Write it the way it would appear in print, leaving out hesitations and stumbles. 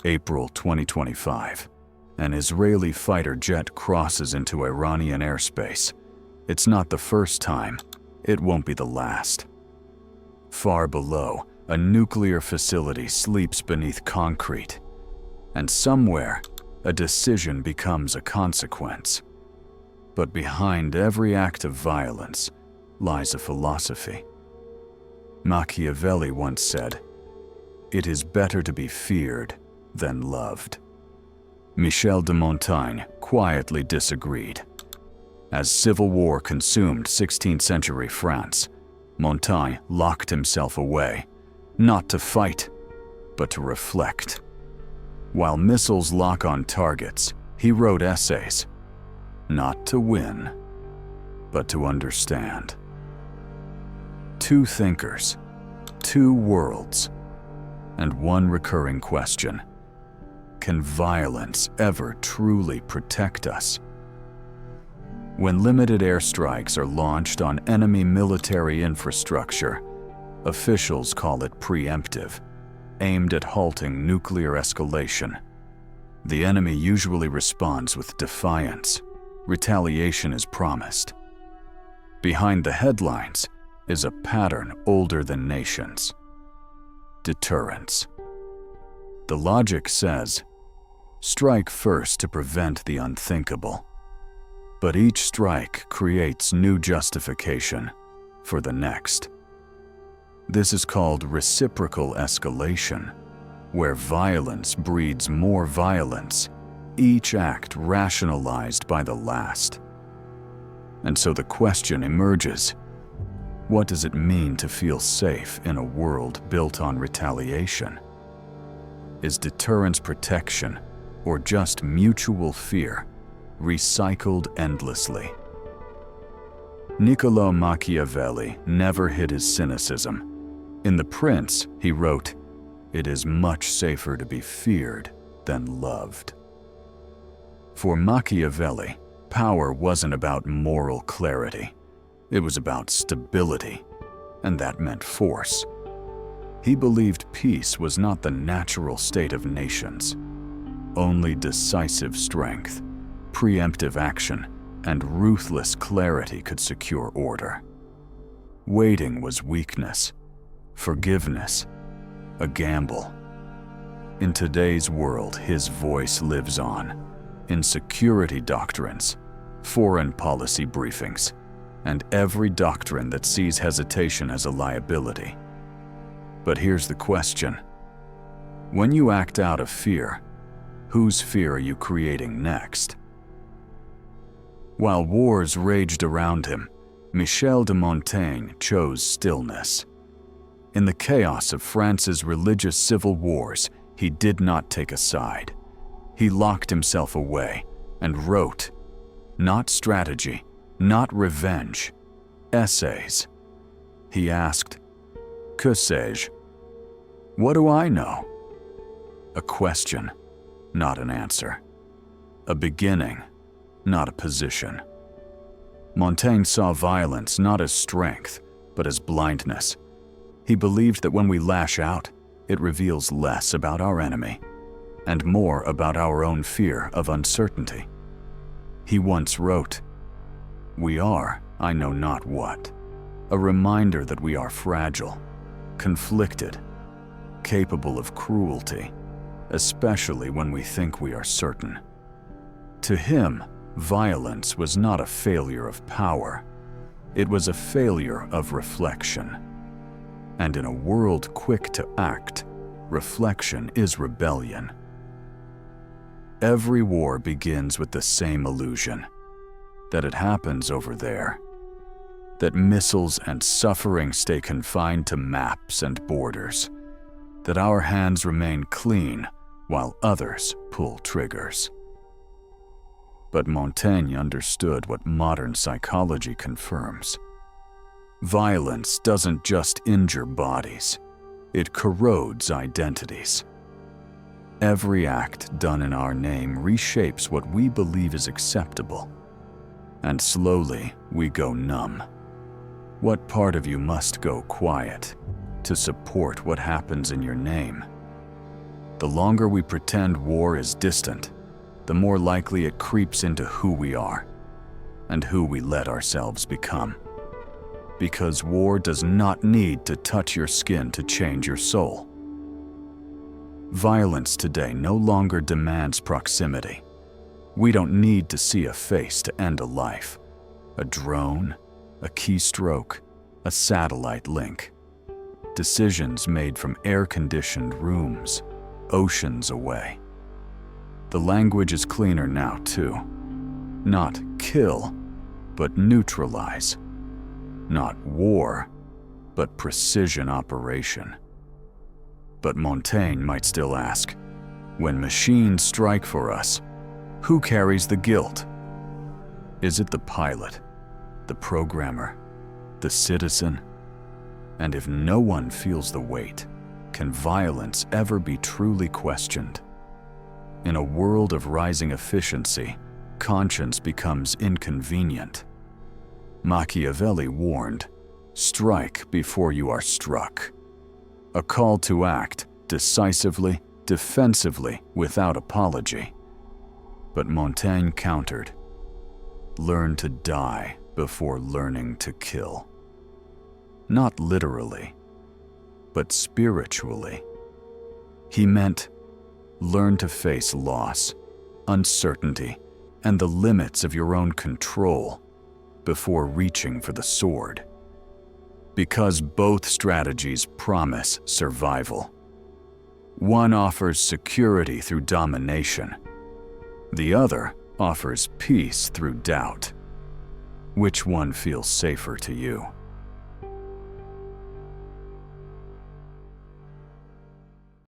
April 2025. An Israeli fighter jet crosses into Iranian airspace. It's not the first time. It won't be the last. Far below, a nuclear facility sleeps beneath concrete. And somewhere, a decision becomes a consequence. But behind every act of violence lies a philosophy. Machiavelli once said, "It is better to be feared than loved." Michel de Montaigne quietly disagreed. As civil war consumed 16th century France, Montaigne locked himself away, not to fight, but to reflect. While missiles lock on targets, he wrote essays, not to win, but to understand. Two thinkers, two worlds, and one recurring question: can violence ever truly protect us? When limited airstrikes are launched on enemy military infrastructure, officials call it preemptive, aimed at halting nuclear escalation. The enemy usually responds with defiance. Retaliation is promised. Behind the headlines is a pattern older than nations: deterrence. The logic says, strike first to prevent the unthinkable. But each strike creates new justification for the next. This is called reciprocal escalation, where violence breeds more violence, each act rationalized by the last. And so the question emerges: what does it mean to feel safe in a world built on retaliation? Is deterrence protection, or just mutual fear, recycled endlessly? Niccolò Machiavelli never hid his cynicism. In The Prince, he wrote, "It is much safer to be feared than loved." For Machiavelli, power wasn't about moral clarity. It was about stability, and that meant force. He believed peace was not the natural state of nations. Only decisive strength, preemptive action, and ruthless clarity could secure order. Waiting was weakness, forgiveness, a gamble. In today's world, his voice lives on, in security doctrines, foreign policy briefings, and every doctrine that sees hesitation as a liability. But here's the question: when you act out of fear, whose fear are you creating next? While wars raged around him, Michel de Montaigne chose stillness. In the chaos of France's religious civil wars, he did not take a side. He locked himself away and wrote, not strategy, not revenge, essays. He asked, "Que sais-je?" What do I know? A question, not an answer. A beginning, not a position. Montaigne saw violence not as strength, but as blindness. He believed that when we lash out, it reveals less about our enemy and more about our own fear of uncertainty. He once wrote, "We are, I know not what, a reminder that we are fragile, conflicted, capable of cruelty, especially when we think we are certain." To him, violence was not a failure of power. It was a failure of reflection. And in a world quick to act, reflection is rebellion. Every war begins with the same illusion, that it happens over there, that missiles and suffering stay confined to maps and borders, that our hands remain clean while others pull triggers. But Montaigne understood what modern psychology confirms. Violence doesn't just injure bodies, it corrodes identities. Every act done in our name reshapes what we believe is acceptable. And slowly, we go numb. What part of you must go quiet to support what happens in your name? The longer we pretend war is distant, the more likely it creeps into who we are and who we let ourselves become. Because war does not need to touch your skin to change your soul. Violence today no longer demands proximity. We don't need to see a face to end a life. A drone, a keystroke, a satellite link. Decisions made from air-conditioned rooms, oceans away. The language is cleaner now, too. Not kill, but neutralize. Not war, but precision operation. But Montaigne might still ask, when machines strike for us, who carries the guilt? Is it the pilot, the programmer, the citizen? And if no one feels the weight, can violence ever be truly questioned? In a world of rising efficiency, conscience becomes inconvenient. Machiavelli warned, "Strike before you are struck." A call to act decisively, defensively, without apology. But Montaigne countered, "Learn to die before learning to kill." Not literally, but spiritually. He meant, learn to face loss, uncertainty, and the limits of your own control before reaching for the sword. Because both strategies promise survival. One offers security through domination. The other offers peace through doubt. Which one feels safer to you?